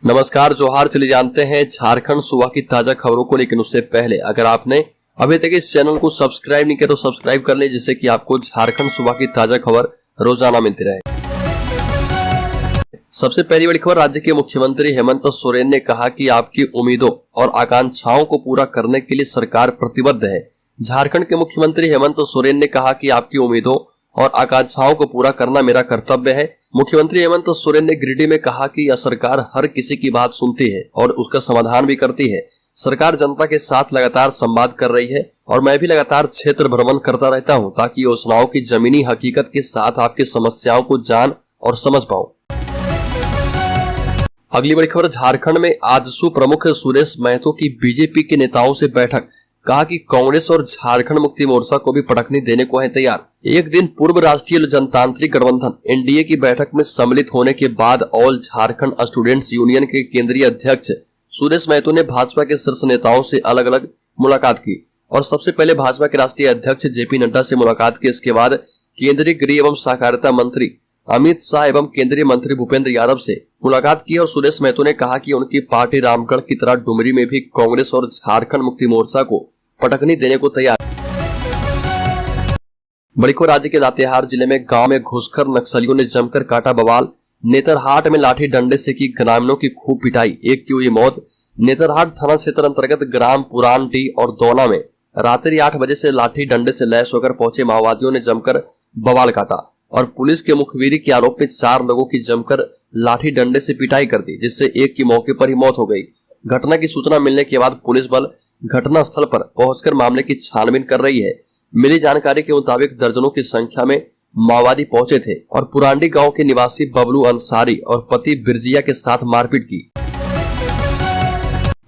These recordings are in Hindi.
नमस्कार, जोहार। चलिए जानते हैं झारखंड सूबा की ताजा खबरों को, लेकिन उससे पहले अगर आपने अभी तक इस चैनल को सब्सक्राइब नहीं किया तो सब्सक्राइब कर लें, जिससे कि आपको झारखंड सूबा की ताजा खबर रोजाना मिलती रहे। सबसे पहली बड़ी खबर, राज्य के मुख्यमंत्री हेमंत सोरेन ने कहा कि आपकी उम्मीदों और आकांक्षाओं को पूरा करने के लिए सरकार प्रतिबद्ध है। झारखंड के मुख्यमंत्री हेमंत सोरेन ने कहा कि आपकी उम्मीदों और आकांक्षाओं को पूरा करना मेरा कर्तव्य है। मुख्यमंत्री हेमंत सोरेन ने गिरिडीह में कहा कि यह सरकार हर किसी की बात सुनती है और उसका समाधान भी करती है। सरकार जनता के साथ लगातार संवाद कर रही है और मैं भी लगातार क्षेत्र भ्रमण करता रहता हूं, ताकि योजनाओं की जमीनी हकीकत के साथ आपकी समस्याओं को जान और समझ पाऊं। अगली बड़ी खबर, झारखंड में आजसू प्रमुख सुरेश महतो की बीजेपी के नेताओं से बैठक। कहा कि कांग्रेस और झारखंड मुक्ति मोर्चा को भी पटकनी देने को है तैयार। एक दिन पूर्व राष्ट्रीय जनतांत्रिक गठबंधन एनडीए की बैठक में सम्मिलित होने के बाद ऑल झारखंड स्टूडेंट्स यूनियन के केंद्रीय अध्यक्ष सुरेश महतो ने भाजपा के शीर्ष नेताओं से अलग अलग मुलाकात की और सबसे पहले भाजपा के राष्ट्रीय अध्यक्ष जेपी नड्डा से मुलाकात की। इसके बाद केंद्रीय गृह एवं सहकारिता मंत्री अमित शाह एवं केंद्रीय मंत्री भूपेंद्र यादव से मुलाकात की और सुरेश महतो ने कहा कि उनकी पार्टी रामगढ़ की तरह डुमरी में भी कांग्रेस और झारखंड मुक्ति मोर्चा को पटकनी देने को तैयार। बड़ी खबर, राज्य के लातेहार जिले में गांव में घुसकर नक्सलियों ने जमकर काटा बवाल। नेतरहाट में लाठी डंडे से की ग्रामीणों की खूब पिटाई, एक की हुई मौत। नेतरहाट थाना क्षेत्र अंतर्गत ग्राम पुरानडी और दोना में रात्रि 8 बजे से लाठी डंडे से लैस होकर पहुंचे माओवादियों ने जमकर बवाल काटा और पुलिस के मुखबिरी के आरोप में 4 लोगों की जमकर लाठी डंडे से पिटाई कर दी, जिससे एक की मौके पर ही मौत हो गई। घटना की सूचना मिलने के बाद पुलिस बल घटना स्थल पर पहुंचकर मामले की छानबीन कर रही है। मिली जानकारी के मुताबिक दर्जनों की संख्या में माओवादी पहुंचे थे और पुरांडी गांव के निवासी बबलू अंसारी और पति बिरजिया के साथ मारपीट की।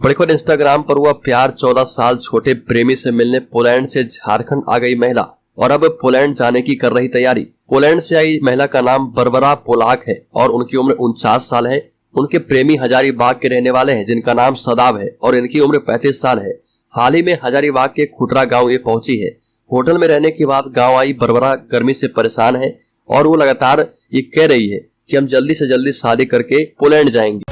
बड़ी खबर, इंस्टाग्राम पर हुआ प्यार। 14 साल छोटे प्रेमी से मिलने पोलैंड से झारखंड आ गई महिला और अब पोलैंड जाने की कर रही तैयारी। पोलैंड से आई महिला का नाम बरबरा पोलाक है और उनकी उम्र 49 साल है। उनके प्रेमी हजारीबाग के रहने वाले हैं, जिनका नाम सदाब है और इनकी उम्र 35 साल है। हाल ही में हजारीबाग के खुटरा गांव ये पहुंची है। होटल में रहने के बाद गांव आई बरबरा गर्मी से परेशान है और वो लगातार ये कह रही है कि हम जल्दी से जल्दी शादी करके पोलैंड जाएंगे।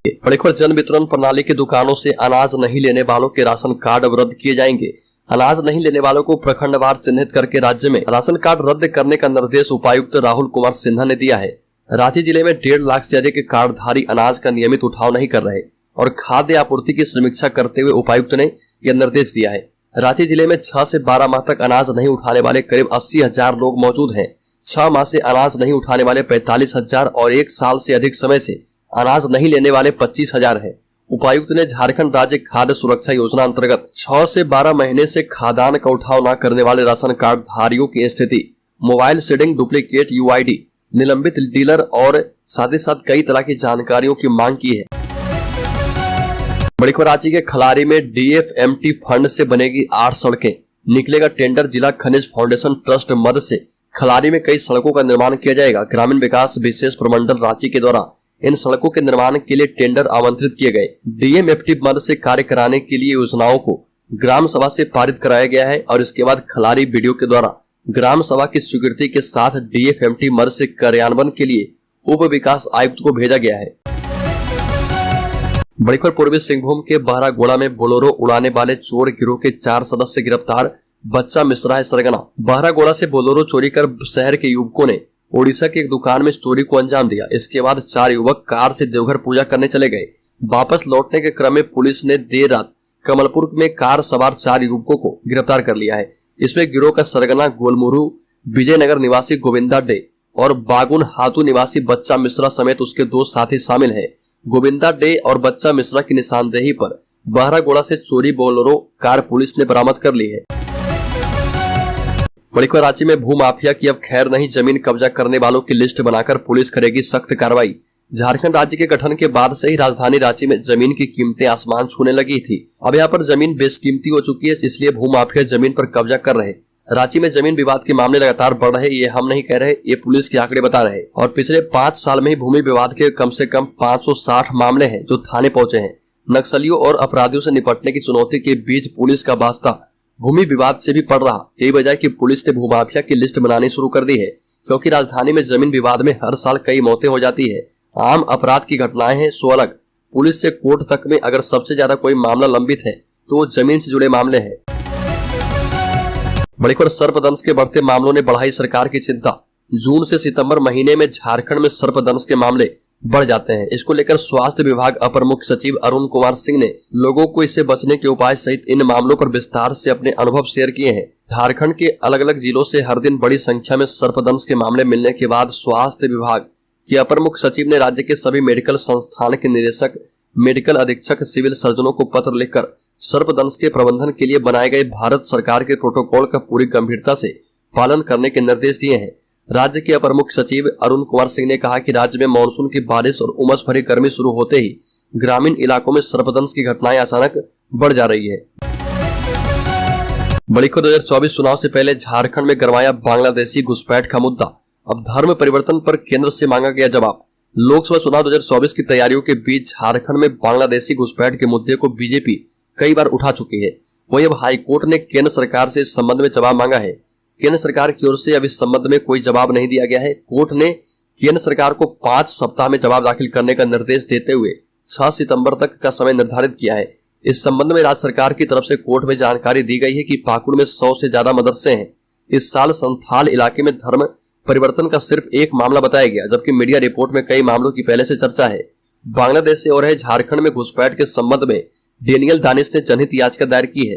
बड़ी खबर, जन वितरण प्रणाली की दुकानों से अनाज नहीं लेने वालों के राशन कार्ड अब रद्द किए जाएंगे। अनाज नहीं लेने वालों को प्रखंडवार चिन्हित करके राज्य में राशन कार्ड रद्द करने का निर्देश उपायुक्त राहुल कुमार सिन्हा ने दिया है। रांची जिले में 1.5 लाख से अधिक कार्डधारी अनाज का नियमित उठाव नहीं कर रहे और खाद्य आपूर्ति की समीक्षा करते हुए उपायुक्त ने यह निर्देश दिया है। रांची जिले में 6 से 12 माह तक अनाज नहीं उठाने वाले करीब 80,000 लोग मौजूद हैं। 6 माह से अनाज नहीं उठाने वाले 45,000 और 1 साल से अधिक समय से अनाज नहीं लेने वाले 25,000 है। उपायुक्त ने झारखंड राज्य खाद्य सुरक्षा योजना अंतर्गत 6 से 12 महीने से खाद्यान्न का उठाव न करने वाले राशन कार्ड धारियों की स्थिति, मोबाइल सीडिंग, डुप्लीकेट UID, निलंबित डीलर और साथ ही साथ कई तरह की जानकारियों की मांग की है। बड़ी खबर, रांची के खलारी में DFMT फंड से बनेगी 8 सड़कें, निकलेगा टेंडर। जिला खनिज फाउंडेशन ट्रस्ट मद से खलारी में कई सड़कों का निर्माण किया जाएगा। ग्रामीण विकास विशेष प्रमंडल रांची के द्वारा इन सड़कों के निर्माण के लिए टेंडर आमंत्रित किए गए। DMFT मद से कार्य कराने के लिए योजनाओं को ग्राम सभा से पारित कराया गया है और इसके बाद खलारी BDO के द्वारा ग्राम सभा की स्वीकृति के साथ DFMT मद से कार्यान्वयन के लिए उप विकास आयुक्त को भेजा गया है। बड़ी खबर, पूर्वी सिंहभूम के बहरागोड़ा में बोलेरो उड़ाने वाले चोर गिरोह के 4 सदस्य गिरफ्तार। बच्चा मिश्रा है सरगना। बहरागोड़ा से बोलेरो चोरी कर शहर के युवकों ने ओडिशा की एक दुकान में चोरी को अंजाम दिया। इसके बाद 4 युवक कार से देवघर पूजा करने चले गए। वापस लौटने के क्रम में पुलिस ने देर रात कमलपुर में कार सवार 4 युवकों को गिरफ्तार कर लिया है। इसमें गिरोह का सरगना गोलमुरू विजयनगर निवासी गोविंदा डे और बागुन हाथू निवासी बच्चा मिश्रा समेत उसके 2 साथी शामिल है। गोविंदा डे और बच्चा मिश्रा की निशानदेही पर बहरागोड़ा से चोरी बोलेरो कार पुलिस ने बरामद कर ली है। बड़ी खबर, रांची में भूमाफिया की अब खैर नहीं, जमीन कब्जा करने वालों की लिस्ट बनाकर पुलिस करेगी सख्त कार्रवाई। झारखंड राज्य के गठन के बाद से ही राजधानी रांची में जमीन की कीमतें आसमान छूने लगी थी। अब यहाँ पर जमीन बेशकीमती हो चुकी है, इसलिए भूमाफिया जमीन पर कब्जा कर रहे। रांची में जमीन विवाद के मामले लगातार बढ़ रहे, ये हम नहीं कह रहे, ये पुलिस के आंकड़े बता रहे और पिछले 5 साल में ही भूमि विवाद के कम से कम 560 मामले हैं जो थाने पहुंचे हैं। नक्सलियों और अपराधियों से निपटने की चुनौती के बीच पुलिस का वास्ता भूमि विवाद से भी पड़ रहा। यही वजह कि पुलिस ने भूमाफिया की लिस्ट बनानी शुरू कर दी है, क्योंकि राजधानी में जमीन विवाद में हर साल कई मौतें हो जाती है आम अपराध की घटनाएं हैं सो अलग। पुलिस से कोर्ट तक में अगर सबसे ज्यादा कोई मामला लंबित है तो जमीन से जुड़े मामले हैं। बड़ी खबर, सर्पदंश के बढ़ते मामलों ने बढ़ाई सरकार की चिंता। जून से सितंबर महीने में झारखंड में सर्पदंश के मामले बढ़ जाते हैं। इसको लेकर स्वास्थ्य विभाग अपर मुख्य सचिव अरुण कुमार सिंह ने लोगों को इससे बचने के उपाय सहित इन मामलों पर विस्तार से अपने अनुभव शेयर किए हैं। झारखंड के अलग अलग जिलों से हर दिन बड़ी संख्या में सर्पदंश के मामले मिलने के बाद स्वास्थ्य विभाग के अपर मुख्य सचिव ने राज्य के सभी मेडिकल संस्थान के निदेशक, मेडिकल अधीक्षक, सिविल सर्जनों को पत्र लिखकर सर्पदंश के प्रबंधन के लिए बनाए गए भारत सरकार के प्रोटोकॉल का पूरी गंभीरता से पालन करने के निर्देश दिए हैं। राज्य के अपर मुख्य सचिव अरुण कुमार सिंह ने कहा कि राज्य में मानसून की बारिश और उमस भरी गर्मी शुरू होते ही ग्रामीण इलाकों में सर्पदंश की घटनाएं अचानक बढ़ जा रही है। बड़ी खबर, 2024 चुनाव से पहले झारखंड में गरमाया बांग्लादेशी घुसपैठ का मुद्दा। अब धर्म परिवर्तन पर केंद्र से मांगा गया जवाब। लोकसभा चुनाव 2024 की तैयारियों के बीच झारखंड में बांग्लादेशी घुसपैठ के मुद्दे को बीजेपी कई बार उठा चुकी है। वहीं अब हाईकोर्ट ने केंद्र सरकार से इस संबंध में जवाब मांगा है। केंद्र सरकार की ओर से अब इस संबंध में कोई जवाब नहीं दिया गया है। कोर्ट ने केंद्र सरकार को 5 सप्ताह में जवाब दाखिल करने का निर्देश देते हुए 6 सितंबर तक का समय निर्धारित किया है। इस संबंध में राज्य सरकार की तरफ से कोर्ट में जानकारी दी गई है कि पाकुड़ में 100 से ज्यादा मदरसे हैं। इस साल संथाल इलाके में धर्म परिवर्तन का सिर्फ एक मामला बताया गया, जबकि मीडिया रिपोर्ट में कई मामलों की पहले से चर्चा है। बांग्लादेश से हो रहे झारखंड में घुसपैठ के संबंध में डेनियल दानिश ने जनहित याचिका दायर की है।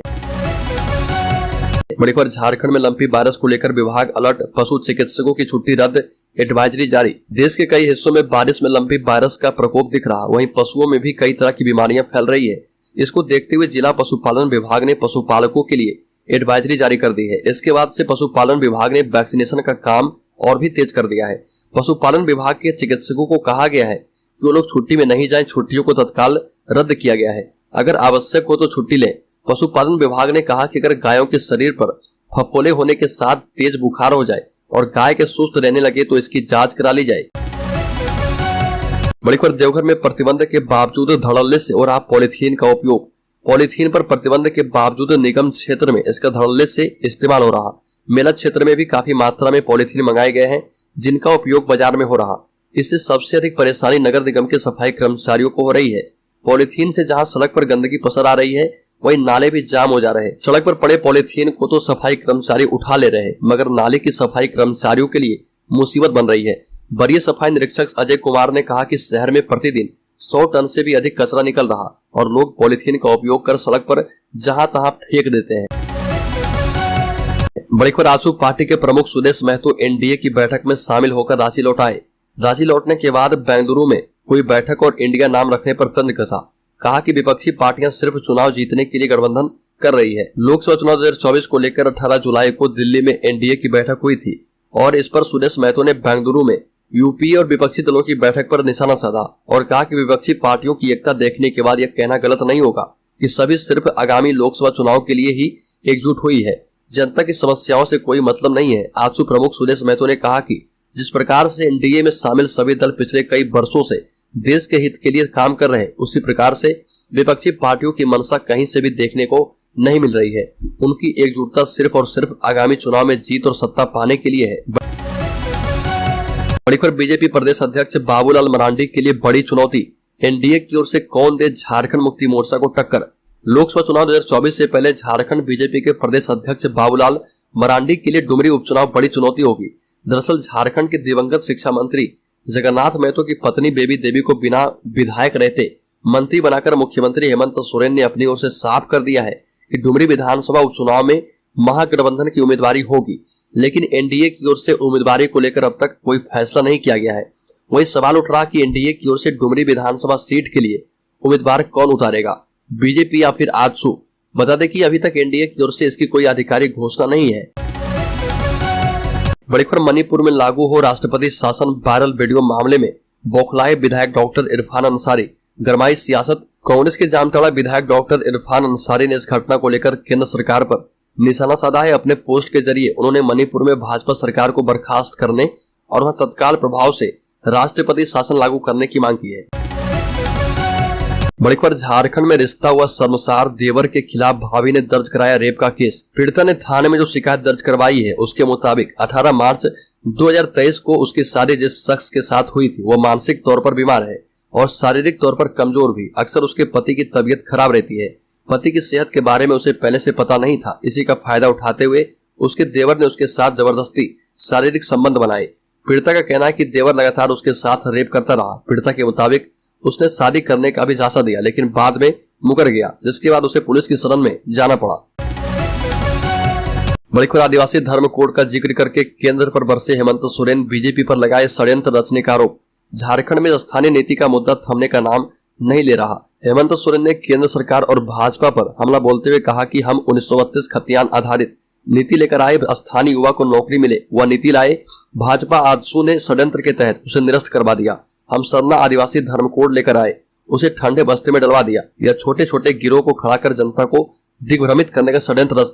बड़ी खबर, झारखंड में लंपी वायरस को लेकर विभाग अलर्ट, पशु चिकित्सकों की छुट्टी रद्द, एडवाइजरी जारी। देश के कई हिस्सों में बारिश में लंपी वायरस का प्रकोप दिख रहा, वहीं पशुओं में भी कई तरह की बीमारियां फैल रही है। इसको देखते हुए जिला पशुपालन विभाग ने पशुपालकों के लिए एडवाइजरी जारी कर दी है। इसके बाद से पशुपालन विभाग ने वैक्सीनेशन का काम और भी तेज कर दिया है। पशुपालन विभाग के चिकित्सकों को कहा गया है कि वो लोग छुट्टी में नहीं जाएं, छुट्टियों को तत्काल रद्द किया गया है। अगर आवश्यक हो तो छुट्टी लें। पशुपालन विभाग ने कहा कि अगर गायों के शरीर पर फफोले होने के साथ तेज बुखार हो जाए और गाय के सुस्त रहने लगे तो इसकी जांच करा ली जाए। बड़ी खबर, देवघर में प्रतिबंध के बावजूद धड़ल्ले से हो रहा पॉलीथीन का उपयोग। पॉलीथीन पर प्रतिबंध के बावजूद निगम क्षेत्र में इसका धड़ल्ले से इस्तेमाल हो रहा। मेला क्षेत्र में भी काफी मात्रा में पॉलीथीन मंगाए गए हैं, जिनका उपयोग बाजार में हो रहा। इससे सबसे अधिक परेशानी नगर निगम के सफाई कर्मचारियों को हो रही है। पॉलीथीन से जहां सड़क पर गंदगी पसर आ रही है, वहीं नाले भी जाम हो जा रहे हैं। सड़क पर पड़े पॉलीथीन को तो सफाई कर्मचारी उठा ले रहे हैं, मगर नाले की सफाई कर्मचारियों के लिए मुसीबत बन रही है। वरीय सफाई निरीक्षक अजय कुमार ने कहा कि शहर में प्रतिदिन 100 टन से भी अधिक कचरा निकल रहा और लोग पॉलीथीन का उपयोग कर सड़क पर जहां तहां फेंक देते हैं। बड़ी खबर, आजसू पार्टी के प्रमुख सुदेश महतो एनडीए की बैठक में शामिल होकर रांची लौट आए। रांची लौटने के बाद बेंगलुरु में हुई बैठक और इंडिया नाम रखने पर तंज कसा। कहा कि विपक्षी पार्टियां सिर्फ चुनाव जीतने के लिए गठबंधन कर रही है। लोकसभा चुनाव 2024 को लेकर 18 जुलाई को दिल्ली में एनडीए की बैठक हुई थी और इस पर सुदेश महतो ने बेंगलुरु में यूपीए और विपक्षी दलों की बैठक पर निशाना साधा और कहा कि विपक्षी पार्टियों की एकता देखने के बाद यह कहना गलत नहीं होगा कि सभी सिर्फ आगामी लोकसभा चुनाव के लिए ही एकजुट हुई है। जनता की समस्याओं से कोई मतलब नहीं है। आजसू प्रमुख सुदेश महतो ने कहा कि जिस प्रकार से एनडीए में शामिल सभी दल पिछले कई वर्षों से देश के हित के लिए काम कर रहे हैं, उसी प्रकार से विपक्षी पार्टियों की मंशा कहीं से भी देखने को नहीं मिल रही है। उनकी एकजुटता सिर्फ और सिर्फ आगामी चुनाव में जीत और सत्ता पाने के लिए है। बड़ी खबर, बीजेपी प्रदेश अध्यक्ष बाबूलाल मरांडी के लिए बड़ी चुनौती। एनडीए की ओर से कौन दे झारखंड मुक्ति मोर्चा को टक्कर। लोकसभा चुनाव 2024 से पहले झारखंड बीजेपी के प्रदेश अध्यक्ष बाबूलाल मरांडी के लिए डुमरी उपचुनाव बड़ी चुनौती होगी। दरअसल झारखंड के दिवंगत शिक्षा मंत्री जगन्नाथ महतो की पत्नी बेबी देवी को बिना विधायक रहते मंत्री बनाकर मुख्यमंत्री हेमंत सोरेन ने अपनी ओर से साफ कर दिया है कि डुमरी विधानसभा उपचुनाव में महागठबंधन की उम्मीदवारी होगी, लेकिन एनडीए की ओर से उम्मीदवारी को लेकर अब तक कोई फैसला नहीं किया गया है। वही सवाल उठ रहा कि एनडीए की ओर से डुमरी विधानसभा सीट के लिए उम्मीदवार कौन उतारेगा, बीजेपी या फिर आजसू। बता दें कि अभी तक एनडीए की ओर से इसकी कोई आधिकारिक घोषणा नहीं है। बड़ी खबर, मणिपुर में लागू हो राष्ट्रपति शासन, वायरल वीडियो मामले में बौखलाए विधायक डॉक्टर इरफान अंसारी, गरमाई सियासत। कांग्रेस के जामताड़ा विधायक डॉक्टर इरफान अंसारी ने इस घटना को लेकर केंद्र सरकार पर निशाना साधा है। अपने पोस्ट के जरिए उन्होंने मणिपुर में भाजपा सरकार को बर्खास्त करने और वहां तत्काल प्रभाव से राष्ट्रपति शासन लागू करने की मांग की है। बड़ी खबर, झारखंड में रिश्ता हुआ शर्मसार, देवर के खिलाफ भाभी ने दर्ज कराया रेप का केस। पीड़िता ने थाने में जो शिकायत दर्ज करवाई है उसके मुताबिक 18 मार्च 2023 को उसकी शादी जिस शख्स के साथ हुई थी वो मानसिक तौर पर बीमार है और शारीरिक तौर पर कमजोर भी। अक्सर उसके पति की तबीयत खराब रहती है। पति की सेहत के बारे में उसे पहले से पता नहीं था। इसी का फायदा उठाते हुए उसके देवर ने उसके साथ जबरदस्ती शारीरिक संबंध बनाए। पीड़िता का कहना है कि देवर लगातार उसके साथ रेप करता रहा। पीड़िता के मुताबिक उसने शादी करने का भी झांसा दिया लेकिन बाद में मुकर गया, जिसके बाद उसे पुलिस की शरण में जाना पड़ा। बड़ी खबर आदिवासी धर्म कोड का जिक्र करके केंद्र पर बरसे हेमंत सोरेन। बीजेपी पर लगाए षड्यंत्र रचने का आरोप। झारखंड में स्थानीय नीति का मुद्दा थमने का नाम नहीं ले रहा। हेमंत सोरेन ने केंद्र सरकार और भाजपा पर हमला बोलते हुए कहा कि हम 1932 खतियान आधारित नीति लेकर आए, स्थानीय युवा को नौकरी मिले, वह नीति लाए। भाजपा आजसू ने षड्यंत्र के तहत उसे निरस्त करवा दिया। हम सरना आदिवासी धर्म कोड लेकर आए, उसे ठंडे बस्ते में डलवा दिया। यह छोटे छोटे गिरोह को खड़ा कर जनता को दिग्भ्रमित करने का षड्यंत्र रचते